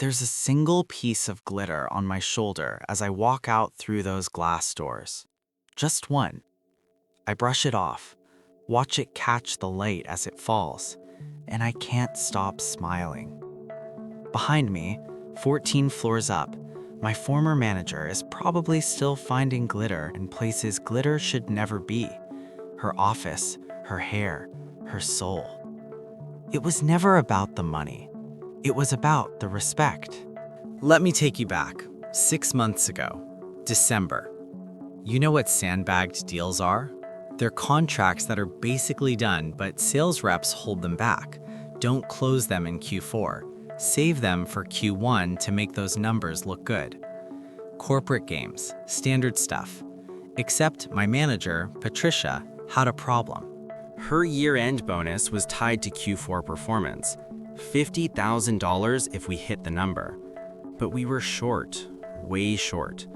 There's a single piece of glitter on my shoulder as I walk out through those glass doors. Just one. I brush it off, watch it catch the light as it falls, and I can't stop smiling. Behind me, 14 floors up, my former manager is probably still finding glitter in places glitter should never be. Her office, her hair, her soul. It was never about the money. It was about the respect. Let me take you back. 6 months ago, December. You know what sandbagged deals are? They're contracts that are basically done, but sales reps hold them back. Don't close them in Q4. Save them for Q1 to make those numbers look good. Corporate games, standard stuff. Except my manager, Patricia, had a problem. Her year-end bonus was tied to Q4 performance. $50,000 if we hit the number. But we were short, way short.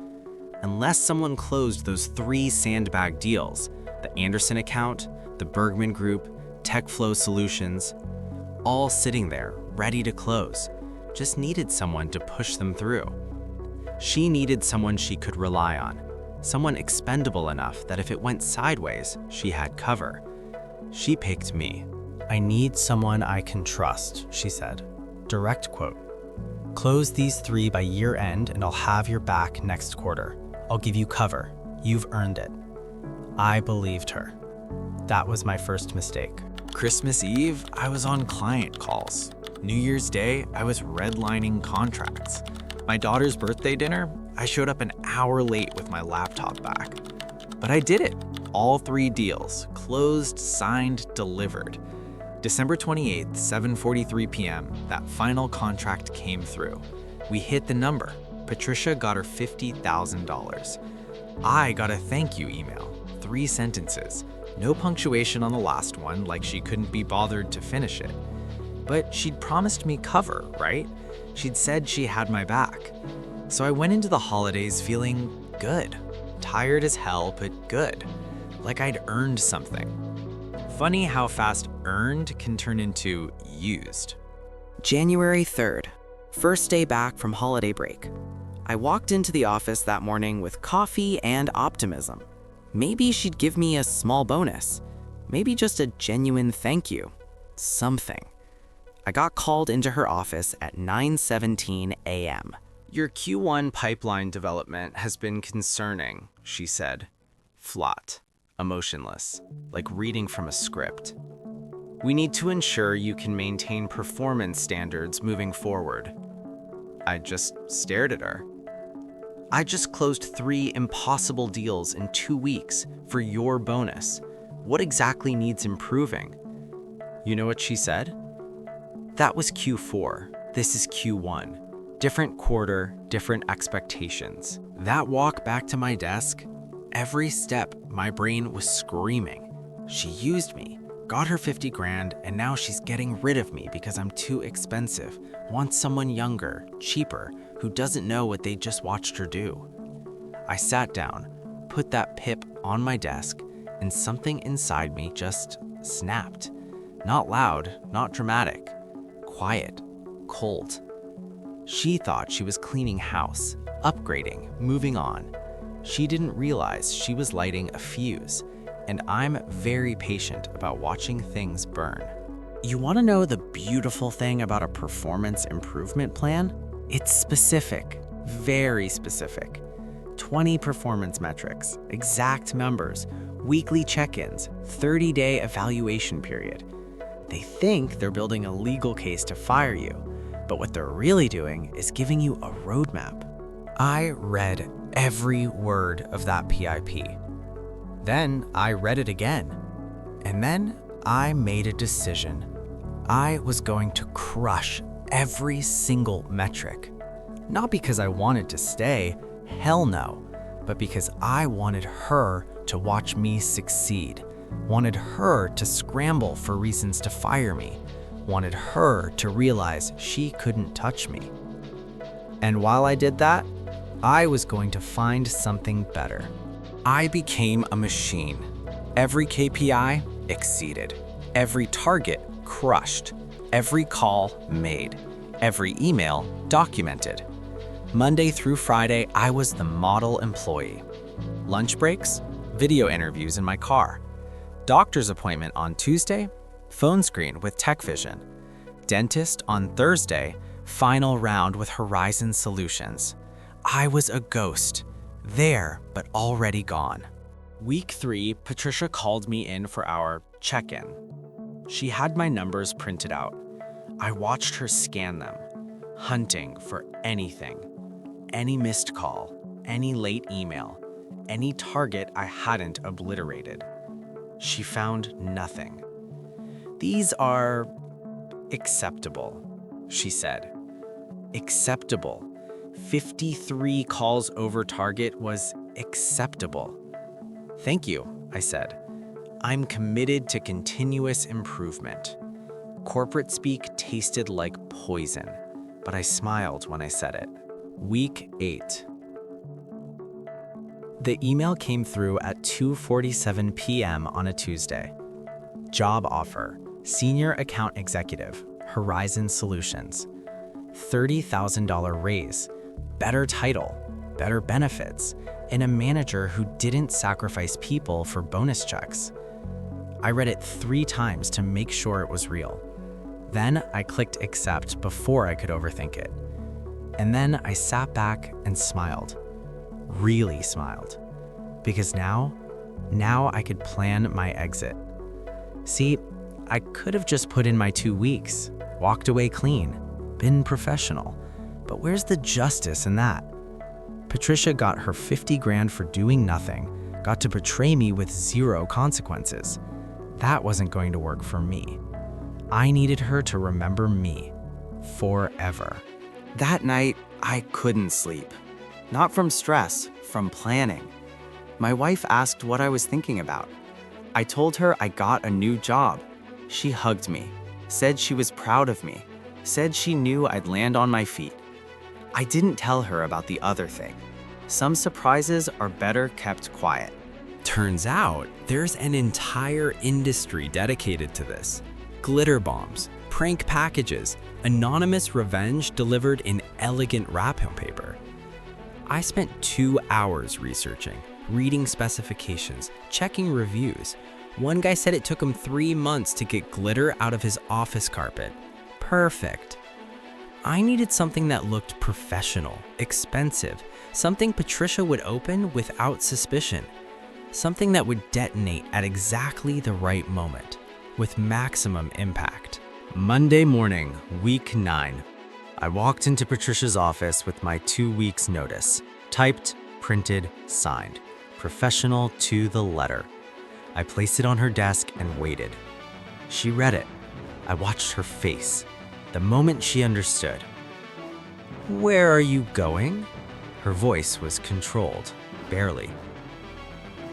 Unless someone closed those 3 sandbag deals, the Anderson account, the Bergman Group, TechFlow Solutions, all sitting there, ready to close, just needed someone to push them through. She needed someone she could rely on, someone expendable enough that if it went sideways, she had cover. She picked me. "I need someone I can trust," she said. Direct quote. "Close these 3 by year end and I'll have your back next quarter. I'll give you cover. You've earned it." I believed her. That was my first mistake. Christmas Eve, I was on client calls. New Year's Day, I was redlining contracts. My daughter's birthday dinner, I showed up an hour late with my laptop back. But I did it. All 3 deals, closed, signed, delivered. December 28th, 7:43 p.m., that final contract came through. We hit the number. Patricia got her $50,000. I got a thank you email, 3 sentences. No punctuation on the last one, like she couldn't be bothered to finish it. But she'd promised me cover, right? She'd said she had my back. So I went into the holidays feeling good. Tired as hell, but good. Like I'd earned something. Funny how fast earned can turn into used. January 3rd, first day back from holiday break. I walked into the office that morning with coffee and optimism. Maybe she'd give me a small bonus. Maybe just a genuine thank you. Something. I got called into her office at 9:17 a.m. "Your Q1 pipeline development has been concerning," she said. Flat, emotionless, like reading from a script. "We need to ensure you can maintain performance standards moving forward." I just stared at her. "I just closed 3 impossible deals in 2 weeks for your bonus. What exactly needs improving?" You know what she said? "That was Q4. This is Q1. Different quarter, different expectations." That walk back to my desk, every step my brain was screaming. She used me, got her 50 grand, and now she's getting rid of me because I'm too expensive, wants someone younger, cheaper, who doesn't know what they just watched her do. I sat down, put that pip on my desk, and something inside me just snapped. Not loud, not dramatic. Quiet, cold. She thought she was cleaning house, upgrading, moving on. She didn't realize she was lighting a fuse, and I'm very patient about watching things burn. You want to know the beautiful thing about a performance improvement plan? It's specific, very specific. 20 performance metrics, exact numbers, weekly check-ins, 30-day evaluation period. They think they're building a legal case to fire you, but what they're really doing is giving you a roadmap. I read every word of that PIP. Then I read it again. And then I made a decision. I was going to crush every single metric. Not because I wanted to stay, hell no, but because I wanted her to watch me succeed. Wanted her to scramble for reasons to fire me. Wanted her to realize she couldn't touch me. And while I did that, I was going to find something better. I became a machine. Every KPI exceeded. Every target crushed. Every call made. Every email documented. Monday through Friday, I was the model employee. Lunch breaks, video interviews in my car. Doctor's appointment on Tuesday, phone screen with Tech Vision. Dentist on Thursday, final round with Horizon Solutions. I was a ghost, there but already gone. Week 3, Patricia called me in for our check-in. She had my numbers printed out. I watched her scan them, hunting for anything. Any missed call, any late email, any target I hadn't obliterated. She found nothing. These are acceptable, she said. Acceptable. 53 calls over target was acceptable. Thank you, I said. I'm committed to continuous improvement. Corporate speak tasted like poison, but I smiled when I said it. Week 8. The email came through at 2:47 p.m. on a Tuesday. Job offer, Senior Account Executive, Horizon Solutions. $30,000 raise, better title, better benefits, and a manager who didn't sacrifice people for bonus checks. I read it 3 times to make sure it was real. Then I clicked accept before I could overthink it. And then I sat back and smiled. Really smiled. Because now I could plan my exit. See, I could have just put in my 2 weeks, walked away clean, been professional. But where's the justice in that? Patricia got her 50 grand for doing nothing, got to betray me with 0 consequences. That wasn't going to work for me. I needed her to remember me forever. That night, I couldn't sleep. Not from stress, from planning. My wife asked what I was thinking about. I told her I got a new job. She hugged me, said she was proud of me, said she knew I'd land on my feet. I didn't tell her about the other thing. Some surprises are better kept quiet. Turns out, there's an entire industry dedicated to this. Glitter bombs, prank packages, anonymous revenge delivered in elegant wrapping paper. I spent 2 hours researching, reading specifications, checking reviews. One guy said it took him 3 months to get glitter out of his office carpet. Perfect. I needed something that looked professional, expensive, something Patricia would open without suspicion, something that would detonate at exactly the right moment, with maximum impact. Monday morning, week 9. I walked into Patricia's office with my 2 weeks' notice. Typed, printed, signed. Professional to the letter. I placed it on her desk and waited. She read it. I watched her face. The moment she understood. "Where are you going?" Her voice was controlled, barely.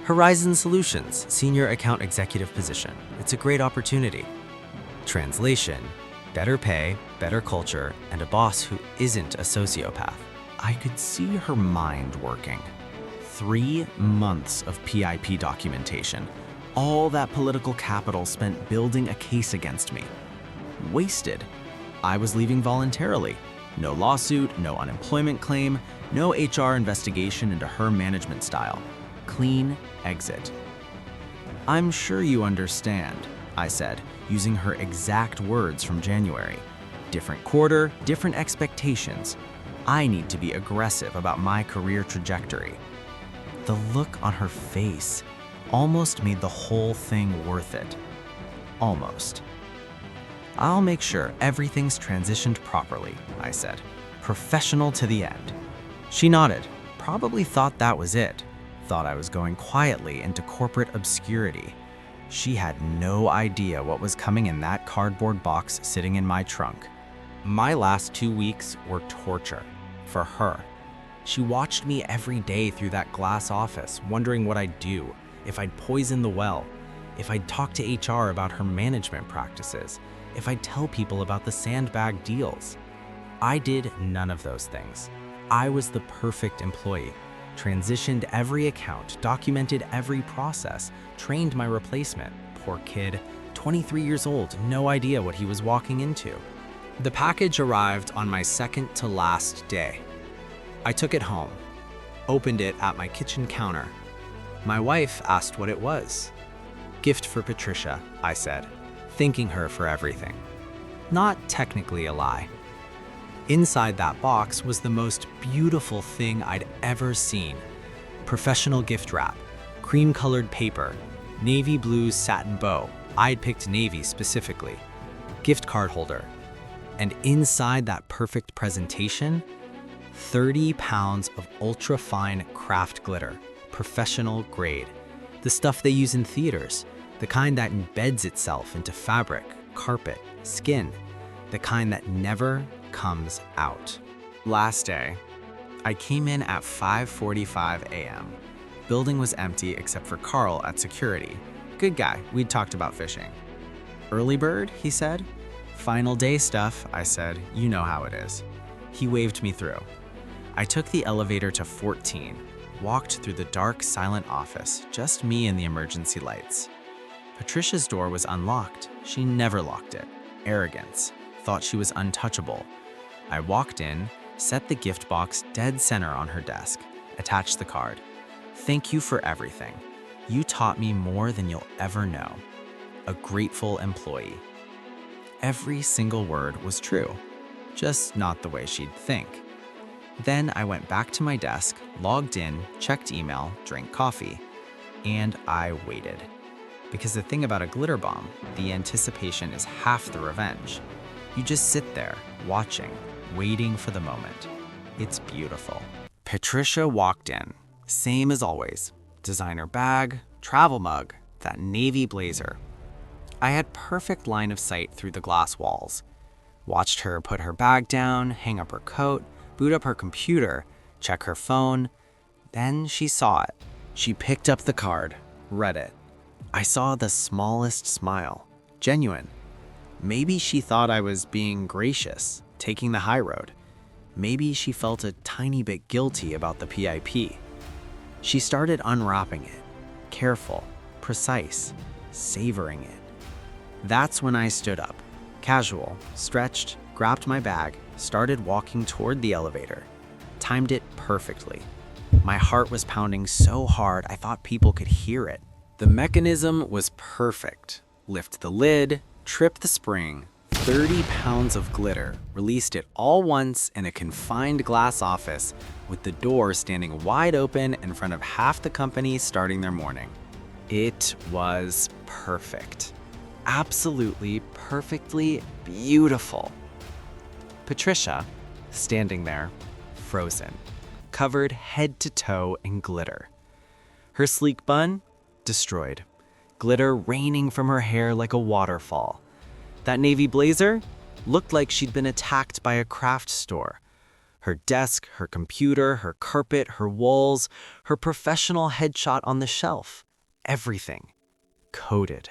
"Horizon Solutions, Senior Account Executive position. It's a great opportunity." Translation: better pay, better culture, and a boss who isn't a sociopath. I could see her mind working. 3 months of PIP documentation. All that political capital spent building a case against me. Wasted. I was leaving voluntarily. No lawsuit, no unemployment claim, no HR investigation into her management style. Clean exit. "I'm sure you understand," I said, using her exact words from January. "Different quarter, different expectations. I need to be aggressive about my career trajectory." The look on her face almost made the whole thing worth it. Almost. "I'll make sure everything's transitioned properly," I said. "Professional to the end." She nodded, probably thought that was it, thought I was going quietly into corporate obscurity. She had no idea what was coming in that cardboard box sitting in my trunk. My last 2 weeks were torture for her. She watched me every day through that glass office, wondering what I'd do, if I'd poison the well, if I'd talk to HR about her management practices, if I'd tell people about the sandbag deals. I did none of those things. I was the perfect employee, transitioned every account, documented every process, trained my replacement. Poor kid, 23 years old, no idea what he was walking into. The package arrived on my second to last day. I took it home, opened it at my kitchen counter. My wife asked what it was. Gift for Patricia, I said, thanking her for everything. Not technically a lie. Inside that box was the most beautiful thing I'd ever seen. Professional gift wrap, cream-colored paper, navy blue satin bow. I'd picked navy specifically. Gift card holder. And inside that perfect presentation, 30 pounds of ultra-fine craft glitter, professional grade. The stuff they use in theaters, the kind that embeds itself into fabric, carpet, skin, the kind that never comes out. Last day, I came in at 5:45 a.m. Building was empty except for Carl at security. Good guy, we'd talked about fishing. Early bird, he said. Final day stuff, I said, you know how it is. He waved me through. I took the elevator to 14, walked through the dark, silent office, just me and the emergency lights. Patricia's door was unlocked. She never locked it. Arrogance. Thought she was untouchable. I walked in, set the gift box dead center on her desk, attached the card. Thank you for everything. You taught me more than you'll ever know. A grateful employee. Every single word was true, just not the way she'd think. Then I went back to my desk, logged in, checked email, drank coffee, and I waited. Because the thing about a glitter bomb, the anticipation is half the revenge. You just sit there, watching, waiting for the moment. It's beautiful. Patricia walked in, same as always. Designer bag, travel mug, that navy blazer. I had perfect line of sight through the glass walls. Watched her put her bag down, hang up her coat, boot up her computer, check her phone. Then she saw it. She picked up the card, read it. I saw the smallest smile, genuine. Maybe she thought I was being gracious, taking the high road. Maybe she felt a tiny bit guilty about the PIP. She started unwrapping it, careful, precise, savoring it. That's when I stood up, casual, stretched, grabbed my bag, started walking toward the elevator. Timed it perfectly. My heart was pounding so hard I thought people could hear it. The mechanism was perfect. Lift the lid, trip the spring, 30 pounds of glitter, released it all once in a confined glass office with the door standing wide open in front of half the company starting their morning. It was perfect. Absolutely, perfectly beautiful. Patricia, standing there, frozen, covered head to toe in glitter. Her sleek bun, destroyed. Glitter raining from her hair like a waterfall. That navy blazer looked like she'd been attacked by a craft store. Her desk, her computer, her carpet, her walls, her professional headshot on the shelf. Everything. Coated.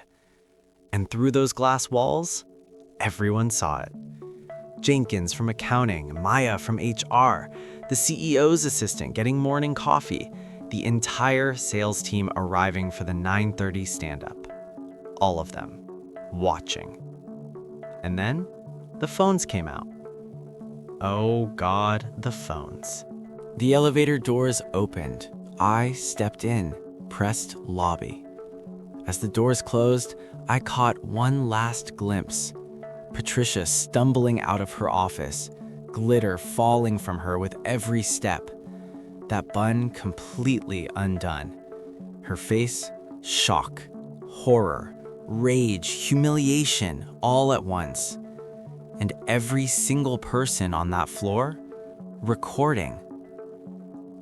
And through those glass walls, everyone saw it. Jenkins from accounting, Maya from HR, the CEO's assistant getting morning coffee, the entire sales team arriving for the 9:30 stand-up. All of them, watching. And then, the phones came out. Oh God, the phones. The elevator doors opened. I stepped in, pressed lobby. As the doors closed, I caught one last glimpse. Patricia stumbling out of her office, glitter falling from her with every step. That bun completely undone. Her face, shock, horror, rage, humiliation, all at once. And every single person on that floor, recording.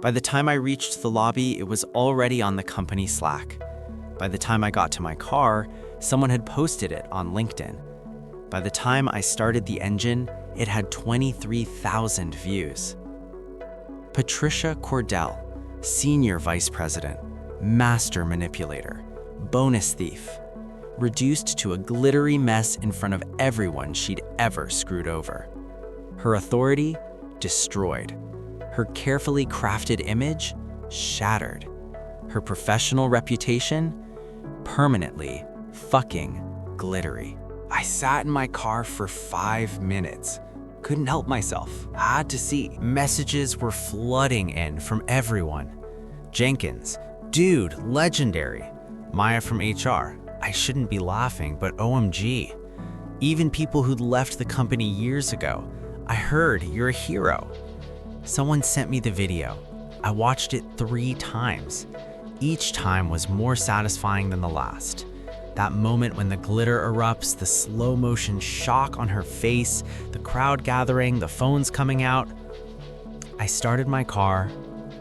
By the time I reached the lobby, it was already on the company Slack. By the time I got to my car, someone had posted it on LinkedIn. By the time I started the engine, it had 23,000 views. Patricia Cordell, Senior Vice President, Master Manipulator, Bonus Thief, reduced to a glittery mess in front of everyone she'd ever screwed over. Her authority, destroyed. Her carefully crafted image, shattered. Her professional reputation, permanently fucking glittery. I I sat in my car for 5 minutes. Couldn't help myself, had to see. Messages were flooding in from everyone. Jenkins, dude, legendary. Maya from HR, I shouldn't be laughing, but OMG. Even people who'd left the company years ago, I heard you're a hero. Someone sent me the video. I watched it 3 times. Each time was more satisfying than the last. That moment when the glitter erupts, the slow motion shock on her face, the crowd gathering, the phones coming out. I started my car,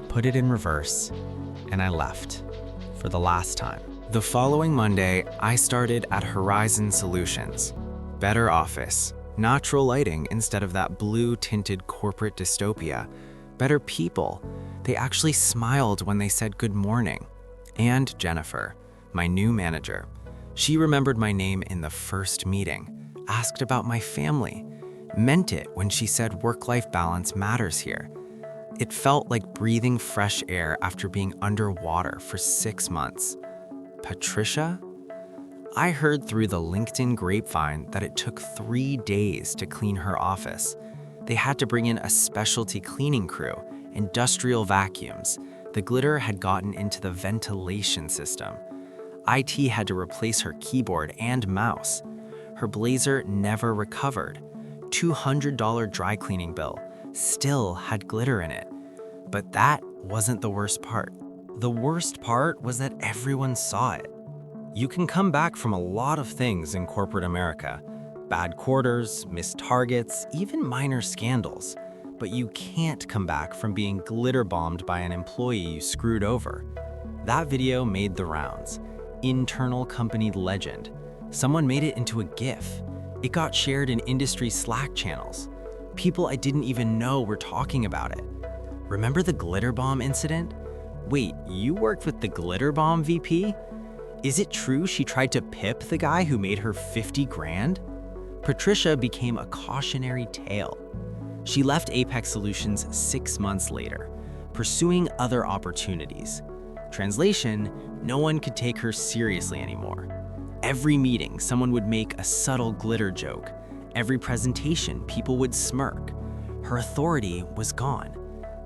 put it in reverse, and I left for the last time. The following Monday, I started at Horizon Solutions. Better office, natural lighting instead of that blue-tinted corporate dystopia. Better people. They actually smiled when they said good morning. And Jennifer, my new manager. She remembered my name in the first meeting, asked about my family, meant it when she said work-life balance matters here. It felt like breathing fresh air after being underwater for 6 months. Patricia? I heard through the LinkedIn grapevine that it took 3 days to clean her office. They had to bring in a specialty cleaning crew, industrial vacuums. The glitter had gotten into the ventilation system. IT had to replace her keyboard and mouse. Her blazer never recovered. $200 dry cleaning bill still had glitter in it. But that wasn't the worst part. The worst part was that everyone saw it. You can come back from a lot of things in corporate America. Bad quarters, missed targets, even minor scandals. But you can't come back from being glitter bombed by an employee you screwed over. That video made the rounds. Internal company legend. Someone made it into a GIF. It got shared in industry Slack channels. People I didn't even know were talking about it. Remember the glitter bomb incident? Wait, you worked with the glitter bomb VP? Is it true she tried to pip the guy who made her 50 grand? Patricia became a cautionary tale. She left Apex Solutions 6 months later, pursuing other opportunities. Translation, no one could take her seriously anymore. Every meeting, someone would make a subtle glitter joke. Every presentation, people would smirk. Her authority was gone.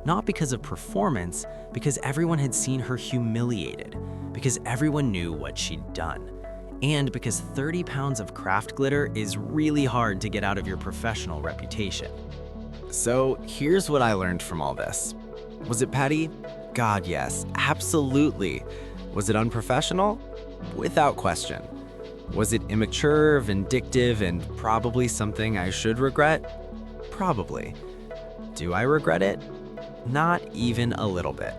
Not because of performance, because everyone had seen her humiliated, because everyone knew what she'd done, and because 30 pounds of craft glitter is really hard to get out of your professional reputation. So here's what I learned from all this. Was it petty? God, yes, absolutely. Was it unprofessional? Without question. Was it immature, vindictive, and probably something I should regret? Probably. Do I regret it? Not even a little bit.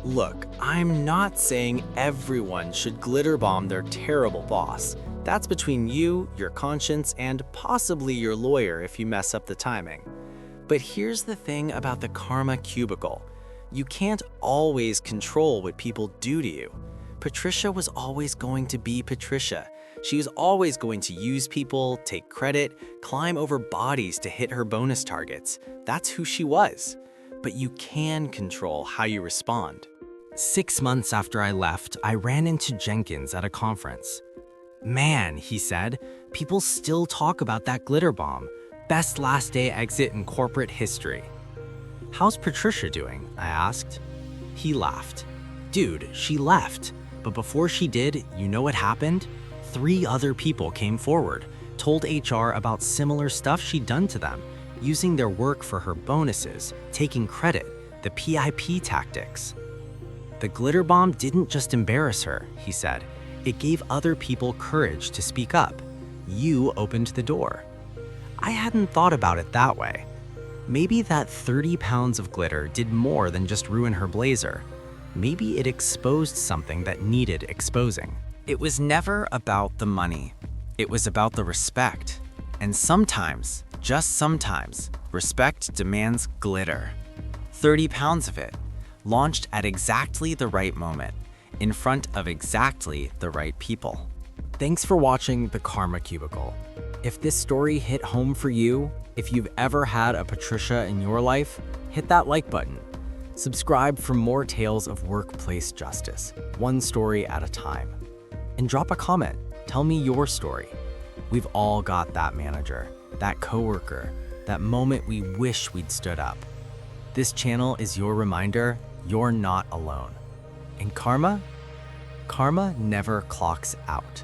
Look, I'm not saying everyone should glitter bomb their terrible boss. That's between you, your conscience, and possibly your lawyer if you mess up the timing. But here's the thing about the Karma Cubicle. You can't always control what people do to you. Patricia was always going to be Patricia. She was always going to use people, take credit, climb over bodies to hit her bonus targets. That's who she was. But you can control how you respond. 6 months after I left, I ran into Jenkins at a conference. Man, he said, people still talk about that glitter bomb. Best last day exit in corporate history. How's Patricia doing? I asked. He laughed. Dude, she left. But before she did, you know what happened? 3 other people came forward, told HR about similar stuff she'd done to them, using their work for her bonuses, taking credit, the PIP tactics. The glitter bomb didn't just embarrass her, he said. It gave other people courage to speak up. You opened the door. I hadn't thought about it that way. Maybe that 30 pounds of glitter did more than just ruin her blazer. Maybe it exposed something that needed exposing. It was never about the money. It was about the respect. And sometimes, just sometimes, respect demands glitter. 30 pounds of it, launched at exactly the right moment, in front of exactly the right people. Thanks for watching The Karma Cubicle. If this story hit home for you, if you've ever had a Patricia in your life, hit that like button. Subscribe for more tales of workplace justice, one story at a time. And drop a comment. Tell me your story. We've all got that manager, that coworker, that moment we wish we'd stood up. This channel is your reminder you're not alone. And karma? Karma never clocks out.